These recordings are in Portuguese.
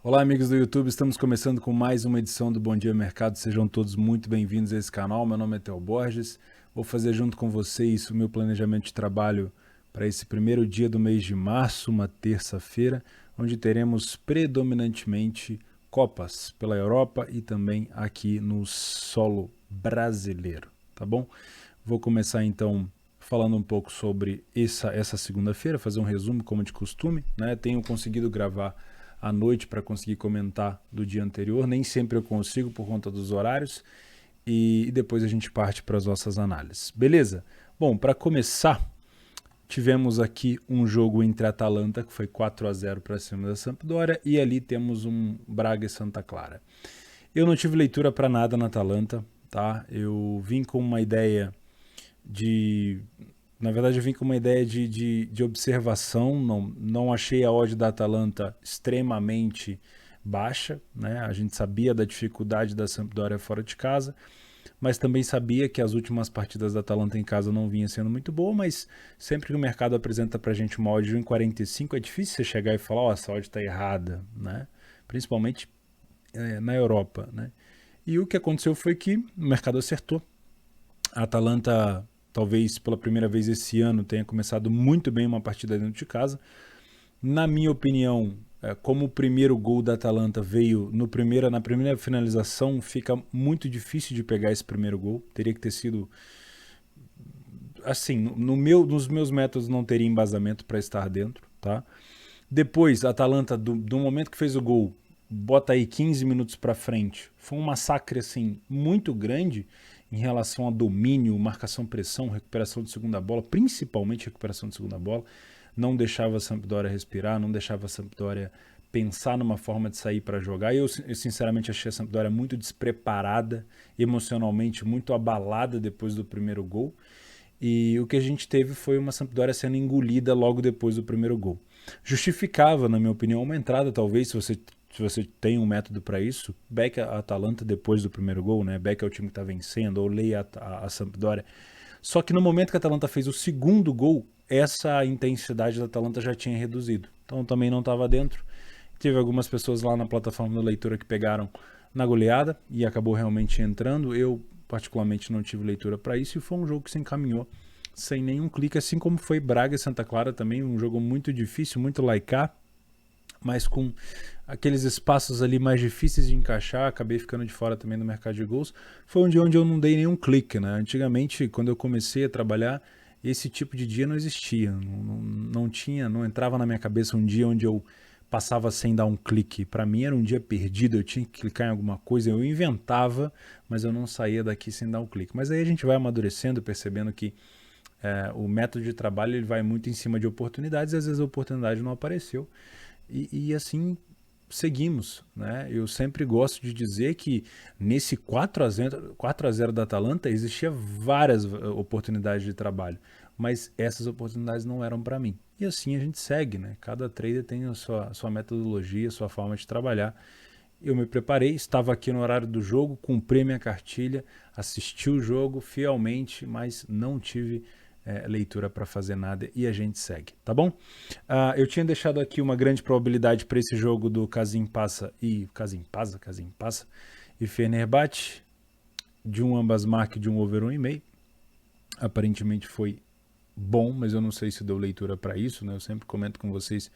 Olá, amigos do YouTube, estamos começando com mais uma edição do Bom Dia Mercado. Sejam todos muito bem-vindos a esse canal. Meu nome é Theo Borges. Vou fazer junto com vocês o meu planejamento de trabalho para esse primeiro dia do mês de março, uma terça-feira, onde teremos predominantemente copas pela Europa e também aqui no solo brasileiro, tá bom? Vou começar então falando um pouco sobre essa segunda-feira, fazer um resumo como de costume, né? Tenho conseguido gravar à noite para conseguir comentar do dia anterior. Nem sempre eu consigo por conta dos horários. E depois a gente parte para as nossas análises. Beleza? Bom, para começar, tivemos aqui um jogo entre a Atalanta, que foi 4-0 para cima da Sampdoria, e ali temos um Braga e Santa Clara. Eu não tive leitura para nada na Atalanta, tá? Eu vim com uma ideia de... Na verdade, eu vim com uma ideia de observação, não achei a odd da Atalanta extremamente baixa, né? A gente sabia da dificuldade da Sampdoria fora de casa, mas também sabia que as últimas partidas da Atalanta em casa não vinha sendo muito boa, mas sempre que o mercado apresenta pra gente uma odd de 1,45 é difícil você chegar e falar, essa odd tá errada, né? Principalmente na Europa, né? E o que aconteceu foi que o mercado acertou. A Atalanta, talvez pela primeira vez esse ano, tenha começado muito bem uma partida dentro de casa. Na minha opinião, como o primeiro gol da Atalanta veio na primeira finalização, fica muito difícil de pegar esse primeiro gol. Teria que ter sido assim, nos meus métodos não teria embasamento para estar dentro, tá? Depois, a Atalanta, do momento que fez o gol, bota aí 15 minutos para frente, foi um massacre assim muito grande em relação a domínio, marcação, pressão, recuperação de segunda bola, principalmente recuperação de segunda bola. Não deixava a Sampdoria respirar, não deixava a Sampdoria pensar numa forma de sair para jogar. Eu sinceramente achei a Sampdoria muito despreparada, emocionalmente muito abalada depois do primeiro gol. E o que a gente teve foi uma Sampdoria sendo engolida logo depois do primeiro gol. Justificava, na minha opinião, uma entrada, talvez, se você tem um método para isso, back a Atalanta depois do primeiro gol, né? Back é o time que está vencendo, ou leia a Sampdoria. Só que no momento que a Atalanta fez o segundo gol, essa intensidade da Atalanta já tinha reduzido. Então também não estava dentro. Teve algumas pessoas lá na plataforma da leitura que pegaram na goleada e acabou realmente entrando. Eu particularmente não tive leitura para isso e foi um jogo que se encaminhou sem nenhum clique, assim como foi Braga e Santa Clara também, um jogo muito difícil, muito laicar, mas com aqueles espaços ali mais difíceis de encaixar, acabei ficando de fora também do mercado de gols. Foi um dia onde eu não dei nenhum clique, né? Antigamente, quando eu comecei a trabalhar, esse tipo de dia não existia, não entrava na minha cabeça um dia onde eu passava sem dar um clique. Para mim era um dia perdido, eu tinha que clicar em alguma coisa, eu inventava, mas eu não saía daqui sem dar um clique. Mas aí a gente vai amadurecendo, percebendo que o método de trabalho ele vai muito em cima de oportunidades, e às vezes a oportunidade não apareceu. E assim seguimos, né? Eu sempre gosto de dizer que nesse 4-0 da Atalanta existia várias oportunidades de trabalho, mas essas oportunidades não eram para mim. E assim a gente segue, né? Cada trader tem a sua metodologia, a sua forma de trabalhar. Eu me preparei, estava aqui no horário do jogo, cumpri minha cartilha, assisti o jogo fielmente, mas não tive leitura para fazer nada e a gente segue, tá bom? Eu tinha deixado aqui uma grande probabilidade para esse jogo do Kazim Passa e Fenerbahçe, de um ambas marque de um over 1,5. Aparentemente foi bom, mas eu não sei se deu leitura para isso, né? Eu sempre comento com vocês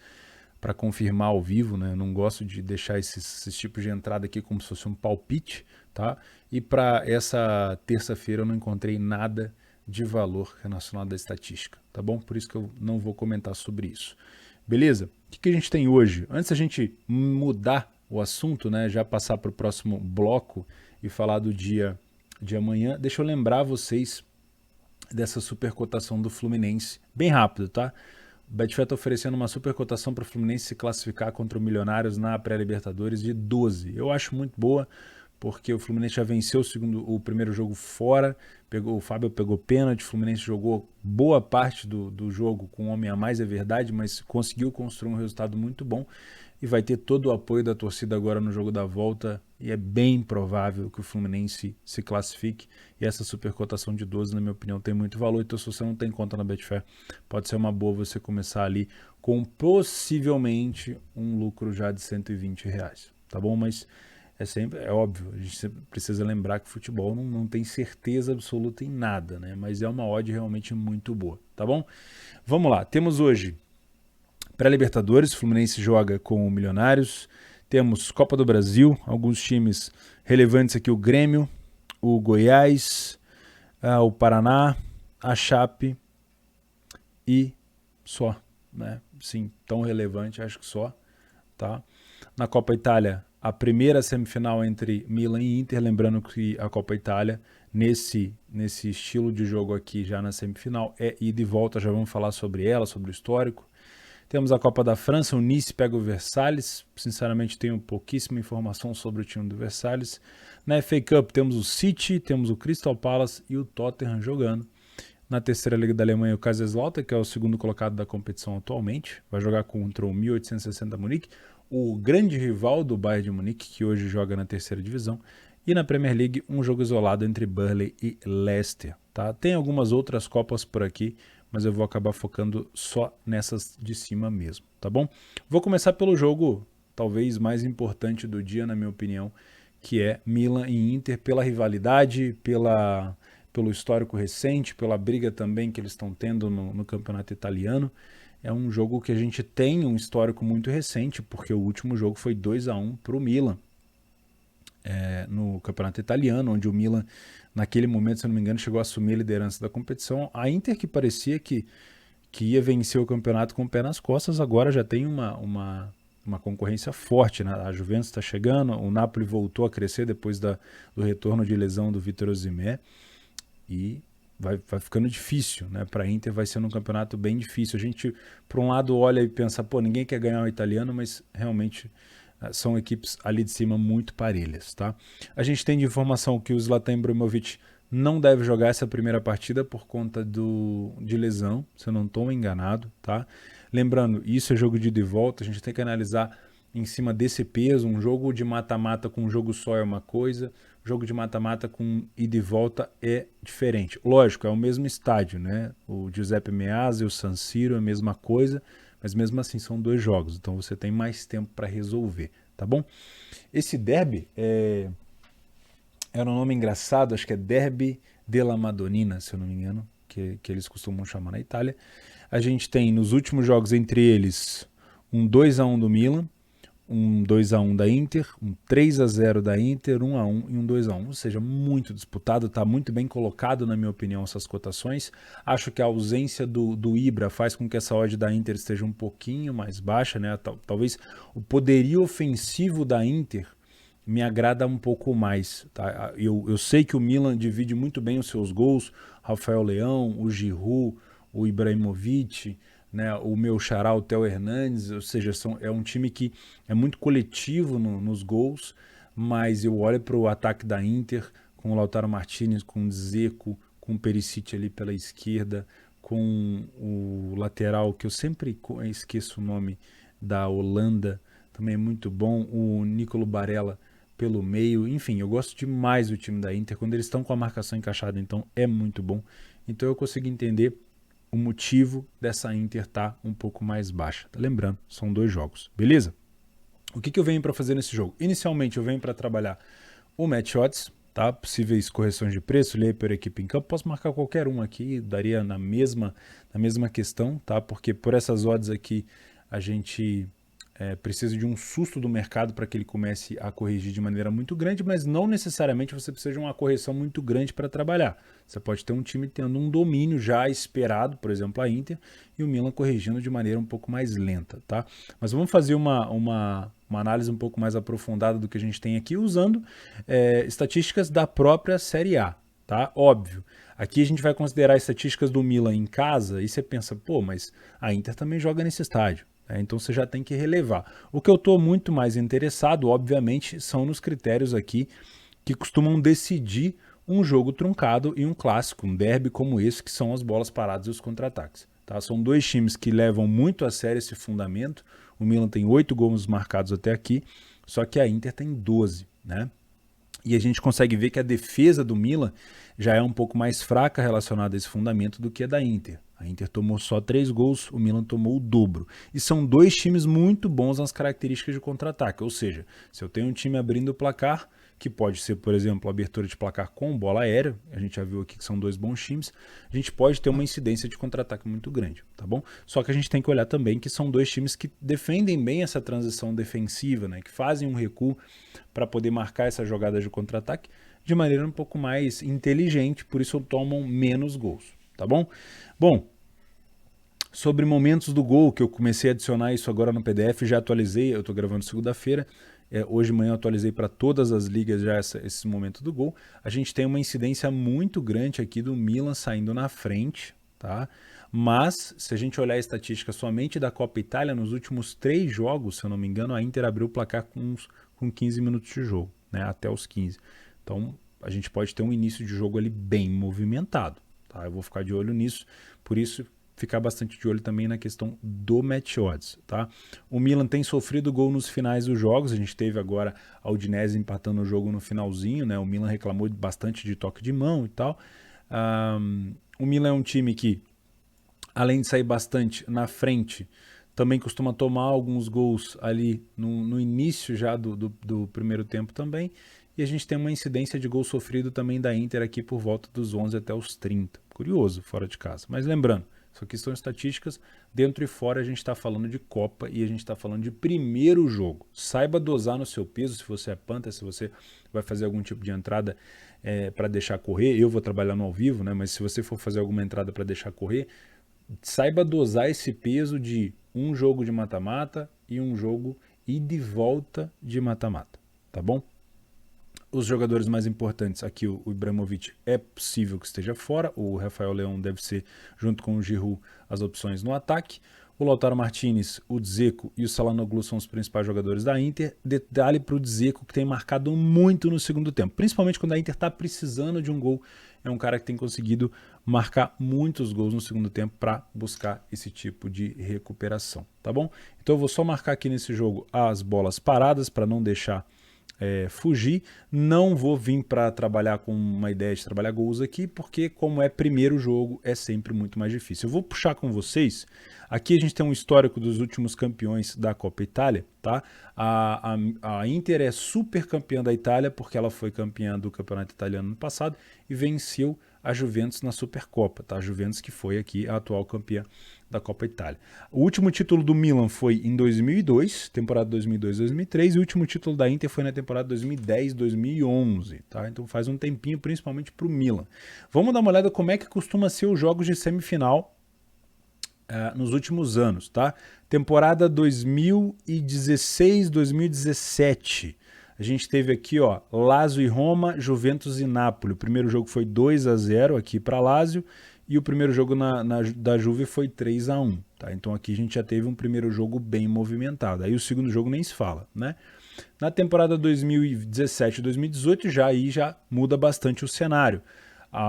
para confirmar ao vivo, né? Eu não gosto de deixar esses tipos de entrada aqui como se fosse um palpite, tá? E para essa terça-feira eu não encontrei nada de valor relacionado à estatística, tá bom? Por isso que eu não vou comentar sobre isso. Beleza? O que a gente tem hoje? Antes da gente mudar o assunto, né? Já passar para o próximo bloco e falar do dia de amanhã, deixa eu lembrar vocês dessa supercotação do Fluminense. Bem rápido, tá? O Betfair está oferecendo uma supercotação para o Fluminense se classificar contra o Milionários na pré-Libertadores de 12. Eu acho muito boa, porque o Fluminense já venceu o primeiro jogo fora, o Fábio pegou pênalti, o Fluminense jogou boa parte do jogo com um homem a mais, é verdade, mas conseguiu construir um resultado muito bom e vai ter todo o apoio da torcida agora no jogo da volta e é bem provável que o Fluminense se classifique e essa supercotação de 12, na minha opinião, tem muito valor, então se você não tem conta na Betfair, pode ser uma boa você começar ali com possivelmente um lucro já de R$120, tá bom? Mas é óbvio, a gente sempre precisa lembrar que futebol não tem certeza absoluta em nada, né? Mas é uma odd realmente muito boa, tá bom? Vamos lá, temos hoje pré-Libertadores, Fluminense joga com o Milionários, temos Copa do Brasil, alguns times relevantes aqui, o Grêmio, o Goiás, o Paraná, a Chape e só, né? Sim, tão relevante, acho que só, tá? Na Copa Itália, a primeira semifinal entre Milan e Inter, lembrando que a Copa Itália, nesse estilo de jogo aqui, já na semifinal, é ida e volta, já vamos falar sobre ela, sobre o histórico. Temos a Copa da França, o Nice pega o Versalhes, sinceramente tenho pouquíssima informação sobre o time do Versalhes. Na FA Cup temos o City, temos o Crystal Palace e o Tottenham jogando. Na terceira liga da Alemanha, o Kaiserslautern, que é o segundo colocado da competição atualmente, vai jogar contra o 1860 Munique, o grande rival do Bayern de Munique, que hoje joga na terceira divisão. E na Premier League, um jogo isolado entre Burnley e Leicester. Tá? Tem algumas outras copas por aqui, mas eu vou acabar focando só nessas de cima mesmo, tá bom? Vou começar pelo jogo talvez mais importante do dia, na minha opinião, que é Milan e Inter, pela rivalidade, pelo histórico recente, pela briga também que eles estão tendo no campeonato italiano. É um jogo que a gente tem um histórico muito recente, porque o último jogo foi 2-1 para o Milan, no campeonato italiano, onde o Milan, naquele momento, se eu não me engano, chegou a assumir a liderança da competição. A Inter, que parecia que ia vencer o campeonato com o pé nas costas, agora já tem uma concorrência forte, né? A Juventus está chegando, o Napoli voltou a crescer depois do retorno de lesão do Vítor Osimhen, e vai ficando difícil, né? Para a Inter vai ser um campeonato bem difícil. A gente, por um lado, olha e pensa, pô, ninguém quer ganhar o italiano, mas realmente são equipes ali de cima muito parelhas, tá? A gente tem de informação que o Zlatan Ibrahimovic não deve jogar essa primeira partida por conta de lesão, se eu não estou enganado, tá? Lembrando, isso é jogo de ida e volta, a gente tem que analisar em cima desse peso. Um jogo de mata-mata com um jogo só é uma coisa, jogo de mata-mata com ida e volta é diferente. Lógico, é o mesmo estádio, né? O Giuseppe Meazza e o San Siro é a mesma coisa, mas mesmo assim são dois jogos, então você tem mais tempo para resolver, tá bom? Esse derby era um nome engraçado, acho que é Derby della Madonnina, se eu não me engano, que eles costumam chamar na Itália. A gente tem nos últimos jogos entre eles um 2-1 do Milan, um 2-1 da Inter, um 3-0 da Inter, 1-1 e um 2-1, ou seja, muito disputado, está muito bem colocado, na minha opinião, essas cotações. Acho que a ausência do Ibra faz com que essa odd da Inter esteja um pouquinho mais baixa, né? Talvez o poderio ofensivo da Inter me agrada um pouco mais, tá? Eu sei que o Milan divide muito bem os seus gols, Rafael Leão, o Giroud, o Ibrahimovic, né, o meu xará, o Theo Hernandes, ou seja, é um time que é muito coletivo nos gols, mas eu olho para o ataque da Inter, com o Lautaro Martinez, com o Dzeko, com o Perisic ali pela esquerda, com o lateral, que eu sempre esqueço o nome, da Holanda, também é muito bom, o Nicolo Barella pelo meio, enfim, eu gosto demais do time da Inter, quando eles estão com a marcação encaixada, então é muito bom. Então eu consigo entender o motivo dessa Inter estar um pouco mais baixa. Lembrando, são dois jogos, beleza? O que eu venho para fazer nesse jogo? Inicialmente eu venho para trabalhar o match odds, tá? Possíveis correções de preço, ler por equipe em campo. Posso marcar qualquer um aqui, daria na mesma questão, tá? Porque por essas odds aqui a gente precisa de um susto do mercado para que ele comece a corrigir de maneira muito grande, mas não necessariamente você precisa de uma correção muito grande para trabalhar. Você pode ter um time tendo um domínio já esperado, por exemplo a Inter, e o Milan corrigindo de maneira um pouco mais lenta, tá? Mas vamos fazer uma análise um pouco mais aprofundada do que a gente tem aqui, usando estatísticas da própria Série A, tá? Óbvio. Aqui a gente vai considerar estatísticas do Milan em casa, e você pensa, pô, mas a Inter também joga nesse estádio. Então você já tem que relevar. O que eu estou muito mais interessado, obviamente, são nos critérios aqui que costumam decidir um jogo truncado e um clássico, um derby como esse, que são as bolas paradas e os contra-ataques. Tá? São dois times que levam muito a sério esse fundamento. O Milan tem 8 gols marcados até aqui, só que a Inter tem 12, né? E a gente consegue ver que a defesa do Milan já é um pouco mais fraca relacionada a esse fundamento do que a da Inter. A Inter tomou só 3 gols, o Milan tomou o dobro. E são dois times muito bons nas características de contra-ataque. Ou seja, se eu tenho um time abrindo o placar, que pode ser, por exemplo, a abertura de placar com bola aérea, a gente já viu aqui que são dois bons times, a gente pode ter uma incidência de contra-ataque muito grande, tá bom? Só que a gente tem que olhar também que são dois times que defendem bem essa transição defensiva, né? Que fazem um recuo para poder marcar essa jogada de contra-ataque de maneira um pouco mais inteligente, por isso tomam menos gols, tá bom? Bom, sobre momentos do gol, que eu comecei a adicionar isso agora no PDF, já atualizei, eu estou gravando segunda-feira, hoje de manhã eu atualizei para todas as ligas já esse momento do gol. A gente tem uma incidência muito grande aqui do Milan saindo na frente, tá? Mas, se a gente olhar a estatística somente da Copa Itália, nos últimos 3 jogos, se eu não me engano, a Inter abriu o placar com 15 minutos de jogo, né? Até os 15. Então, a gente pode ter um início de jogo ali bem movimentado, tá? Eu vou ficar de olho nisso, por isso ficar bastante de olho também na questão do match odds, tá? O Milan tem sofrido gol nos finais dos jogos, a gente teve agora a Udinese empatando o jogo no finalzinho, né? O Milan reclamou bastante de toque de mão e tal. O Milan é um time que, além de sair bastante na frente, também costuma tomar alguns gols ali no início já do primeiro tempo também, e a gente tem uma incidência de gol sofrido também da Inter aqui por volta dos 11 até os 30. Curioso, fora de casa. Mas lembrando, isso aqui são estatísticas, dentro e fora a gente está falando de Copa e a gente está falando de primeiro jogo. Saiba dosar no seu peso, se você é Panther, se você vai fazer algum tipo de entrada para deixar correr. Eu vou trabalhar no ao vivo, né? Mas se você for fazer alguma entrada para deixar correr, saiba dosar esse peso de um jogo de mata-mata e um jogo ida e volta de mata-mata, tá bom? Os jogadores mais importantes aqui, o Ibrahimovic é possível que esteja fora, o Rafael Leão deve ser, junto com o Giroud, as opções no ataque. O Lautaro Martinez, o Dzeko e o Çalhanoğlu são os principais jogadores da Inter. Detalhe para o Dzeko, que tem marcado muito no segundo tempo, principalmente quando a Inter está precisando de um gol. É um cara que tem conseguido marcar muitos gols no segundo tempo para buscar esse tipo de recuperação, tá bom? Então eu vou só marcar aqui nesse jogo as bolas paradas para não deixar fugir. Não vou vir para trabalhar com uma ideia de trabalhar gols aqui, porque como é primeiro jogo, é sempre muito mais difícil. Eu vou puxar com vocês, aqui a gente tem um histórico dos últimos campeões da Copa Itália, tá? A Inter é super campeã da Itália, porque ela foi campeã do campeonato italiano no passado e venceu a Juventus na Supercopa, tá? A Juventus que foi aqui a atual campeã da Copa Itália. O último título do Milan foi em 2002, temporada 2002-2003, e o último título da Inter foi na temporada 2010-2011, tá? Então faz um tempinho, principalmente para o Milan. Vamos dar uma olhada como é que costuma ser os jogos de semifinal nos últimos anos, tá? Temporada 2016-2017. A gente teve aqui, ó, Lazio e Roma, Juventus e Nápoles. O primeiro jogo foi 2-0 aqui para Lazio e o primeiro jogo da Juve foi 3-1, tá? Então aqui a gente já teve um primeiro jogo bem movimentado. Aí o segundo jogo nem se fala, né? Na temporada 2017-2018 já muda bastante o cenário.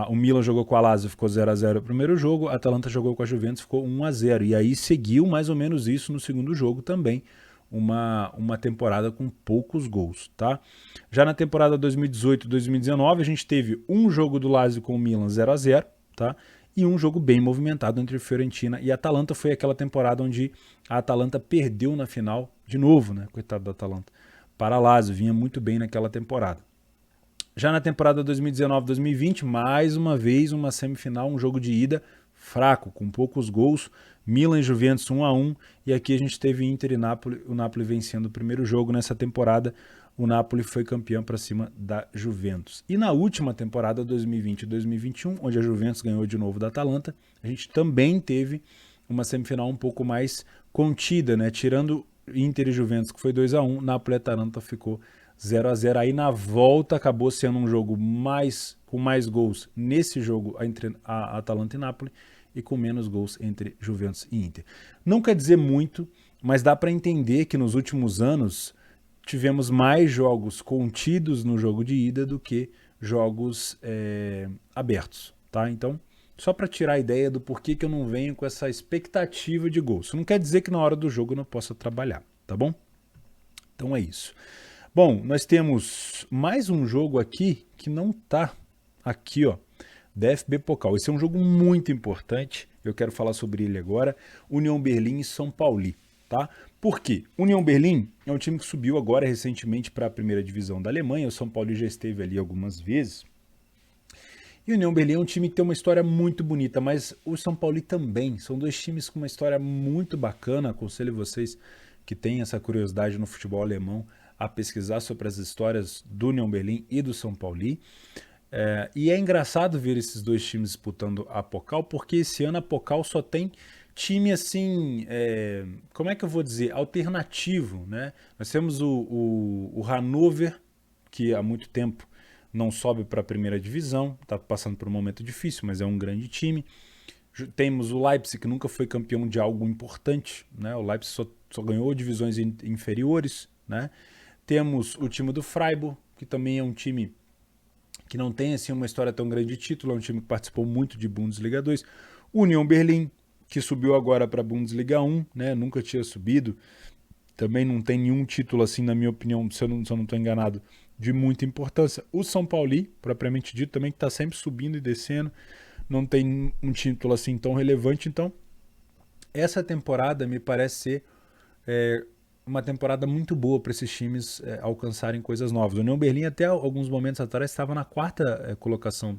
O Milan jogou com a Lazio, ficou 0-0 no primeiro jogo, a Atalanta jogou com a Juventus, ficou 1-0. E aí seguiu mais ou menos isso no segundo jogo também. Uma temporada com poucos gols, tá? Já na temporada 2018-2019, a gente teve um jogo do Lazio com o Milan 0-0, tá? E um jogo bem movimentado entre Fiorentina e Atalanta. Foi aquela temporada onde a Atalanta perdeu na final, de novo, né? Coitado da Atalanta. Para a Lazio, vinha muito bem naquela temporada. Já na temporada 2019-2020, mais uma vez uma semifinal, um jogo de ida fraco, com poucos gols, Milan e Juventus 1-1, e aqui a gente teve Inter e Napoli, o Napoli vencendo o primeiro jogo nessa temporada, o Napoli foi campeão para cima da Juventus. E na última temporada, 2020 e 2021, onde a Juventus ganhou de novo da Atalanta, a gente também teve uma semifinal um pouco mais contida, né? Tirando Inter e Juventus, que foi 2-1, Napoli e Atalanta ficou 0-0. Aí na volta acabou sendo um jogo com mais gols nesse jogo entre a Atalanta e Napoli e com menos gols entre Juventus e Inter. Não quer dizer muito, mas dá para entender que nos últimos anos tivemos mais jogos contidos no jogo de ida do que jogos abertos, tá? Então, só para tirar a ideia do porquê que eu não venho com essa expectativa de gol. Isso não quer dizer que na hora do jogo eu não possa trabalhar, tá bom? Então é isso. Bom, nós temos mais um jogo aqui que não tá aqui, ó, DFB Pokal. Esse é um jogo muito importante, eu quero falar sobre ele agora. União Berlim e São Paulo, tá? Por quê? União Berlim é um time que subiu agora recentemente para a primeira divisão da Alemanha, o São Paulo já esteve ali algumas vezes. E o União Berlim é um time que tem uma história muito bonita, mas o São Paulo também. São dois times com uma história muito bacana. Aconselho vocês que têm essa curiosidade no futebol alemão a pesquisar sobre as histórias do União Berlim e do São Paulo. E é engraçado ver esses dois times disputando a Pokal, porque esse ano a Pokal só tem time assim, como é que eu vou dizer, alternativo, né? Nós temos o Hannover, que há muito tempo não sobe para a primeira divisão, está passando por um momento difícil, mas é um grande time. Temos o Leipzig, que nunca foi campeão de algo importante, né? O Leipzig só ganhou divisões inferiores, né? Temos o time do Freiburg, que também é um time que não tem assim uma história tão grande de título, é um time que participou muito de Bundesliga 2. União Berlim, que subiu agora para a Bundesliga 1, né? Nunca tinha subido. Também não tem nenhum título, assim, na minha opinião, se eu não estou enganado, de muita importância. O São Paulo, propriamente dito, também que está sempre subindo e descendo, não tem um título assim tão relevante. Então, essa temporada me parece ser uma temporada muito boa para esses times alcançarem coisas novas. O União Berlim, até alguns momentos atrás, estava na quarta colocação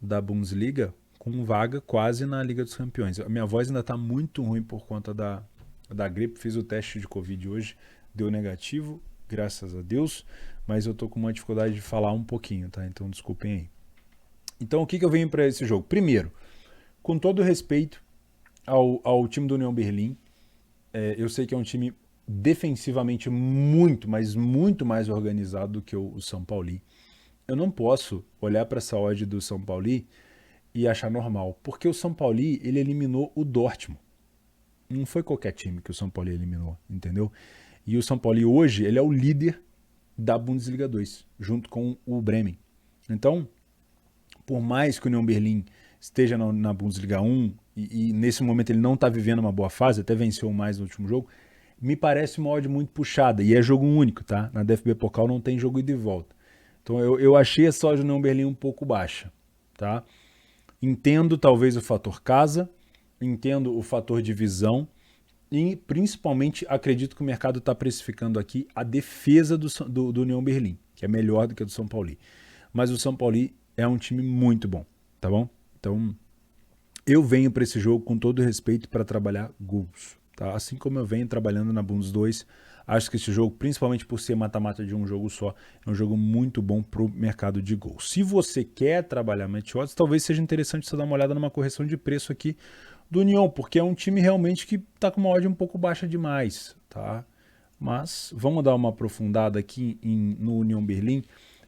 da Bundesliga, com vaga quase na Liga dos Campeões. A minha voz ainda está muito ruim por conta da gripe. Fiz o teste de Covid hoje, deu negativo, graças a Deus, mas eu tô com uma dificuldade de falar um pouquinho, tá? Então desculpem aí. Então o que eu venho para esse jogo? Primeiro, com todo respeito ao time do União Berlim, eu sei que é um time defensivamente muito, mas muito mais organizado do que o São Paulo. Eu não posso olhar para essa odd do São Paulo e achar normal, porque o São Paulo ele eliminou o Dortmund. Não foi qualquer time que o São Paulo eliminou, entendeu? E o São Paulo hoje ele é o líder da Bundesliga 2, junto com o Bremen. Então, por mais que o União Berlim esteja na Bundesliga 1 e nesse momento ele não está vivendo uma boa fase, até venceu mais no último jogo, me parece uma odd muito puxada. E é jogo único, tá? Na DFB Pokal não tem jogo ida e volta. Então eu achei essa odd do União Berlim um pouco baixa, tá? Entendo talvez o fator casa, entendo o fator divisão, e principalmente acredito que o mercado está precificando aqui a defesa do União Berlim, que é melhor do que a do São Paulo. Mas o São Paulo é um time muito bom, tá bom? Então eu venho para esse jogo com todo respeito para trabalhar gols, tá? Assim como eu venho trabalhando na Bundes 2, acho que esse jogo, principalmente por ser mata-mata de um jogo só, é um jogo muito bom para o mercado de gols. Se você quer trabalhar match odds, talvez seja interessante você dar uma olhada numa correção de preço aqui do União, porque é um time realmente que está com uma odd um pouco baixa demais, tá? Mas vamos dar uma aprofundada aqui no União Berlim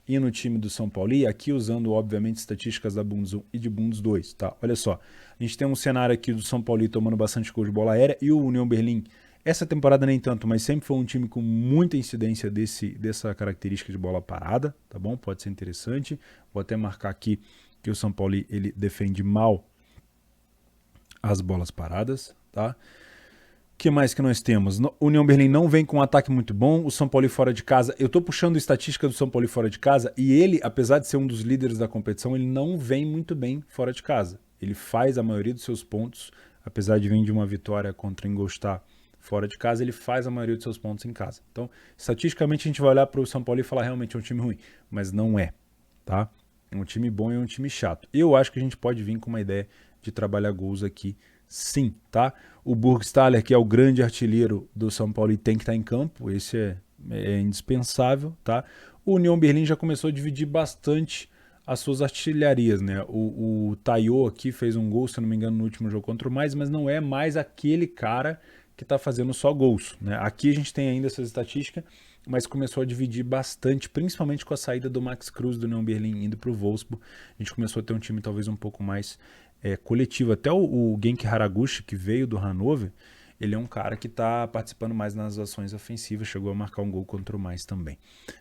e no time do São Paulo, aqui usando obviamente estatísticas da Bundes 1 e de Bundes 2, tá? Olha só, a gente tem um cenário aqui do São Paulo tomando bastante gol de bola aérea e o União Berlim, essa temporada nem tanto, mas sempre foi um time com muita incidência dessa característica de bola parada, tá bom? Pode ser interessante. Vou até marcar aqui que o São Paulo ele defende mal as bolas paradas, tá? O que mais que nós temos? O União Berlim não vem com um ataque muito bom, o São Paulo fora de casa, eu tô puxando estatística do São Paulo fora de casa, e ele, apesar de ser um dos líderes da competição, ele não vem muito bem fora de casa. Ele faz a maioria dos seus pontos, apesar de vir de uma vitória contra o Ingolstadt fora de casa, ele faz a maioria dos seus pontos em casa. Então, estatisticamente, a gente vai olhar para o São Paulo e falar realmente é um time ruim, mas não é, tá? É um time bom e é um time chato. Eu acho que a gente pode vir com uma ideia de trabalhar gols aqui, sim, tá? O Burgstaller, que é o grande artilheiro do São Paulo, tem que estar em campo, esse é indispensável, tá? O União Berlim já começou a dividir bastante as suas artilharias, né? O Taiô aqui fez um gol, se não me engano, no último jogo contra o Mais, mas não é mais aquele cara que está fazendo só gols, né? Aqui a gente tem ainda essa estatística, mas começou a dividir bastante, principalmente com a saída do Max Cruz do União Berlim indo para o Wolfsburg. A gente começou a ter um time talvez um pouco mais coletivo. Até o Genki Haraguchi, que veio do Hannover, ele é um cara que está participando mais nas ações ofensivas, chegou a marcar um gol contra o Mais também.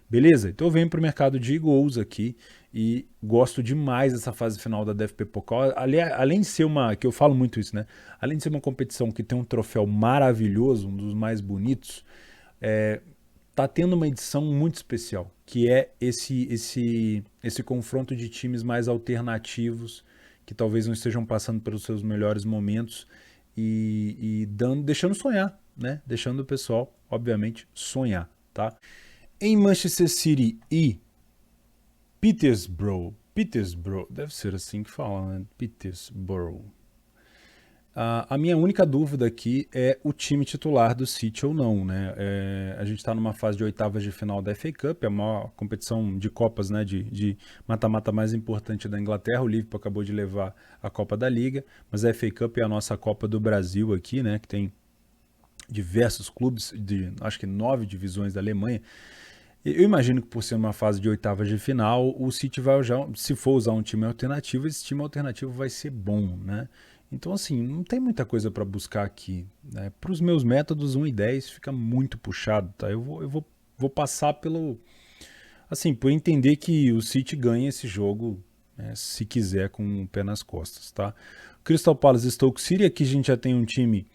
Beleza? Então eu venho para o mercado de gols aqui e gosto demais dessa fase final da DFB Pokal. Além de ser uma, que eu falo muito isso, né? Além de ser uma competição que tem um troféu maravilhoso, um dos mais bonitos, tá tendo uma edição muito especial, que é esse confronto de times mais alternativos, que talvez não estejam passando pelos seus melhores momentos e deixando sonhar, né? Deixando o pessoal, obviamente, sonhar, tá? Em Manchester City e Petersburg, deve ser assim que fala, né? Petersburg. A minha única dúvida aqui é o time titular do City ou não, né? A gente está numa fase de oitavas de final da FA Cup, é a maior competição de copas, né? De mata-mata mais importante da Inglaterra. O Liverpool acabou de levar a Copa da Liga, mas a FA Cup é a nossa Copa do Brasil aqui, né? Que tem diversos clubes, acho que 9 divisões da Alemanha. Eu imagino que por ser uma fase de oitavas de final, o City vai usar, se for usar um time alternativo, esse time alternativo vai ser bom, né? Então, assim, não tem muita coisa para buscar aqui, né? Para os meus métodos, 1 e 10 fica muito puxado, tá? Eu vou passar pelo... Assim, por entender que o City ganha esse jogo, né, se quiser, com o pé nas costas, tá? Crystal Palace e Stoke City, aqui a gente já tem um time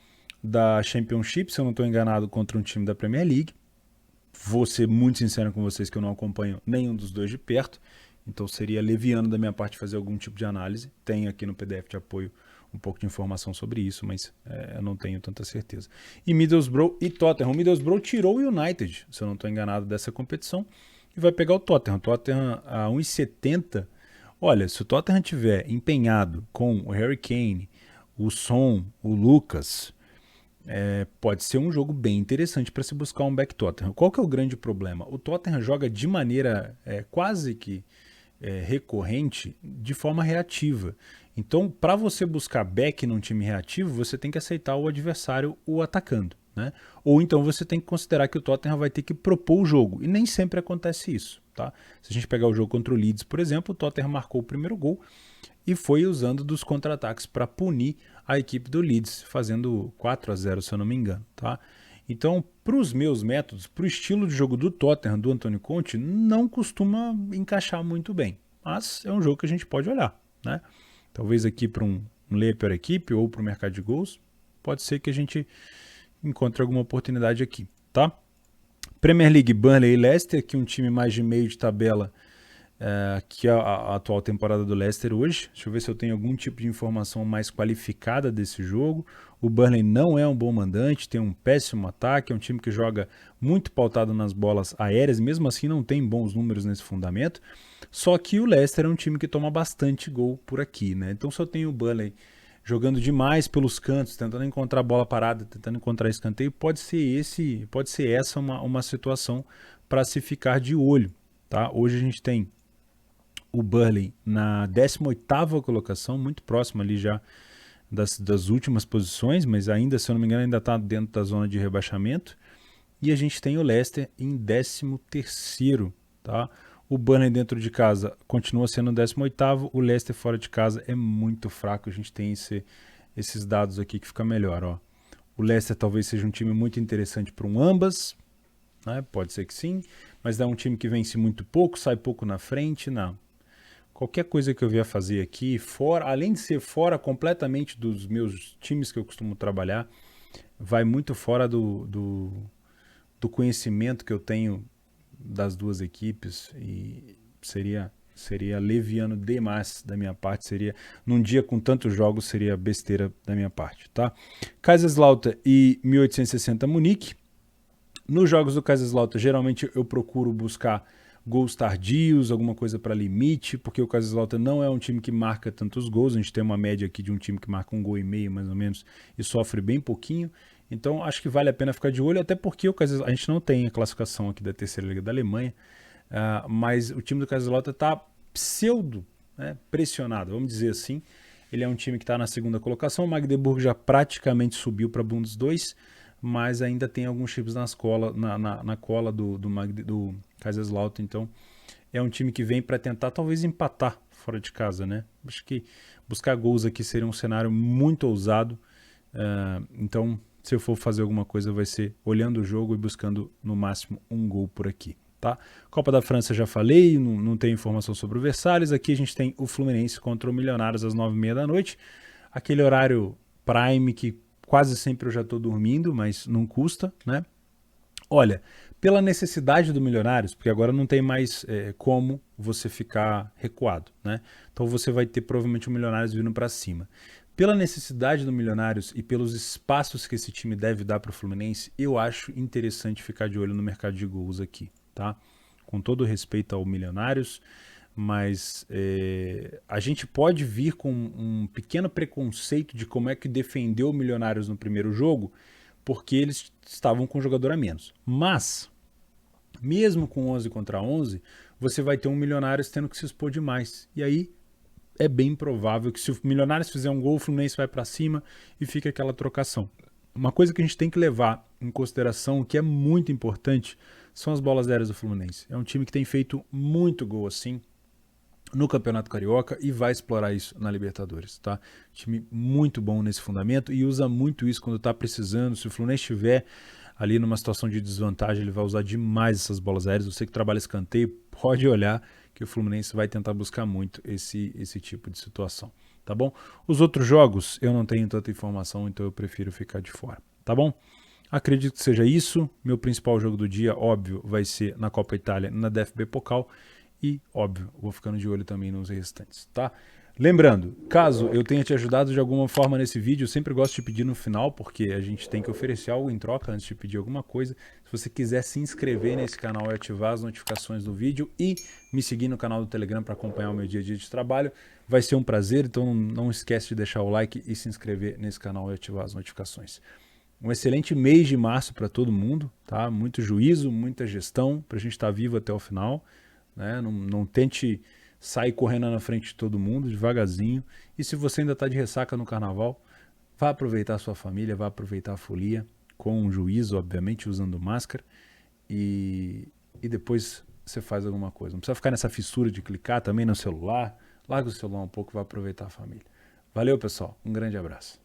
da Championship, se eu não estou enganado, contra um time da Premier League. Vou ser muito sincero com vocês que eu não acompanho nenhum dos dois de perto, então seria leviano da minha parte fazer algum tipo de análise. Tenho aqui no PDF de apoio um pouco de informação sobre isso, mas eu não tenho tanta certeza. E Middlesbrough e Tottenham. O Middlesbrough tirou o United, se eu não estou enganado, dessa competição, e vai pegar o Tottenham. Tottenham a 1,70. Olha, se o Tottenham tiver empenhado com o Harry Kane, o Son, o Lucas... pode ser um jogo bem interessante para se buscar um back Tottenham. Qual que é o grande problema? O Tottenham joga de maneira quase que recorrente, de forma reativa. Então, para você buscar back num time reativo, você tem que aceitar o adversário o atacando, né? Ou então você tem que considerar que o Tottenham vai ter que propor o jogo, e nem sempre acontece isso, tá? Se a gente pegar o jogo contra o Leeds, por exemplo, o Tottenham marcou o primeiro gol e foi usando dos contra-ataques para punir a equipe do Leeds, fazendo 4-0, se eu não me engano, tá? Então, para os meus métodos, para o estilo de jogo do Tottenham, do Antônio Conte, não costuma encaixar muito bem, mas é um jogo que a gente pode olhar, né? Talvez aqui para um layer per equipe ou para o mercado de gols, pode ser que a gente encontre alguma oportunidade aqui, tá? Premier League, Burnley e Leicester, que é um time mais de meio de tabela, que é a atual temporada do Leicester hoje. Deixa eu ver se eu tenho algum tipo de informação mais qualificada desse jogo. O Burnley não é um bom mandante, tem um péssimo ataque, é um time que joga muito pautado nas bolas aéreas, mesmo assim não tem bons números nesse fundamento. Só que o Leicester é um time que toma bastante gol por aqui, né? Então se eu tenho o Burnley jogando demais pelos cantos, tentando encontrar bola parada, tentando encontrar escanteio, pode ser essa uma situação para se ficar de olho, tá? Hoje a gente tem o Burnley na 18ª colocação, muito próximo ali já das últimas posições, mas ainda, se eu não me engano, ainda está dentro da zona de rebaixamento. E a gente tem o Leicester em 13º, tá? O Burnley dentro de casa continua sendo o 18º, o Leicester fora de casa é muito fraco, a gente tem esses dados aqui que fica melhor, ó. O Leicester talvez seja um time muito interessante para um ambas, né? Pode ser que sim, mas é um time que vence muito pouco, sai pouco na frente, não. Qualquer coisa que eu vier fazer aqui, fora, além de ser fora completamente dos meus times que eu costumo trabalhar, vai muito fora do conhecimento que eu tenho das duas equipes e seria leviano demais da minha parte, num dia com tantos jogos, seria besteira da minha parte, tá? Kaiserslautern e 1860 Munique. Nos jogos do Kaiserslautern, geralmente eu procuro buscar gols tardios, alguma coisa para limite, porque o Kaiserslautern não é um time que marca tantos gols, a gente tem uma média aqui de um time que marca 1,5 gol mais ou menos e sofre bem pouquinho, então acho que vale a pena ficar de olho, até porque a gente não tem a classificação aqui da terceira liga da Alemanha, mas o time do Kaiserslautern está pseudo, né, pressionado, vamos dizer assim. Ele é um time que está na segunda colocação, o Magdeburg já praticamente subiu para a Bundes 2, mas ainda tem alguns chips na cola do Kaiserslautern, então é um time que vem para tentar talvez empatar fora de casa, né? Acho que buscar gols aqui seria um cenário muito ousado, então Se eu for fazer alguma coisa, vai ser olhando o jogo e buscando no máximo um gol por aqui. Tá? Copa da França já falei, não tem informação sobre o Versalhes. Aqui a gente tem o Fluminense contra o Milionários às 9h30 da noite. Aquele horário prime que quase sempre eu já estou dormindo, mas não custa, né? Olha, pela necessidade do Milionários, porque agora não tem mais como você ficar recuado, né? Então você vai ter provavelmente o Milionários vindo para cima. Pela necessidade do Milionários e pelos espaços que esse time deve dar para o Fluminense, eu acho interessante ficar de olho no mercado de gols aqui, tá? Com todo respeito ao Milionários, mas a gente pode vir com um pequeno preconceito de como é que defendeu o Milionários no primeiro jogo, porque eles estavam com um jogador a menos. Mas, mesmo com 11 contra 11, você vai ter um Milionários tendo que se expor demais. E aí é bem provável que se o Milionários fizer um gol, o Fluminense vai para cima e fica aquela trocação. Uma coisa que a gente tem que levar em consideração, que é muito importante, são as bolas aéreas do Fluminense. É um time que tem feito muito gol assim no Campeonato Carioca e vai explorar isso na Libertadores, tá? Time muito bom nesse fundamento e usa muito isso quando tá precisando. Se o Fluminense estiver ali numa situação de desvantagem, ele vai usar demais essas bolas aéreas. Você que trabalha escanteio, pode olhar que o Fluminense vai tentar buscar muito esse tipo de situação, tá bom? Os outros jogos eu não tenho tanta informação, então eu prefiro ficar de fora, tá bom? Acredito que seja isso. Meu principal jogo do dia, óbvio, vai ser na Copa Itália, na DFB Pokal. E, óbvio, vou ficando de olho também nos restantes, tá? Lembrando, caso eu tenha te ajudado de alguma forma nesse vídeo, eu sempre gosto de pedir no final, porque a gente tem que oferecer algo em troca antes de pedir alguma coisa. Se você quiser se inscrever nesse canal e ativar as notificações do vídeo e me seguir no canal do Telegram para acompanhar o meu dia a dia de trabalho, vai ser um prazer. Então não esquece de deixar o like e se inscrever nesse canal e ativar as notificações. Um excelente mês de março para todo mundo, tá? Muito juízo, muita gestão para a gente estar vivo até o final. Né? Não tente sair correndo na frente de todo mundo, devagarzinho. E se você ainda está de ressaca no carnaval, vá aproveitar a sua família, vá aproveitar a folia, com um juízo, obviamente, usando máscara. E depois você faz alguma coisa. Não precisa ficar nessa fissura de clicar também no celular. Larga o celular um pouco e vá aproveitar a família. Valeu, pessoal. Um grande abraço.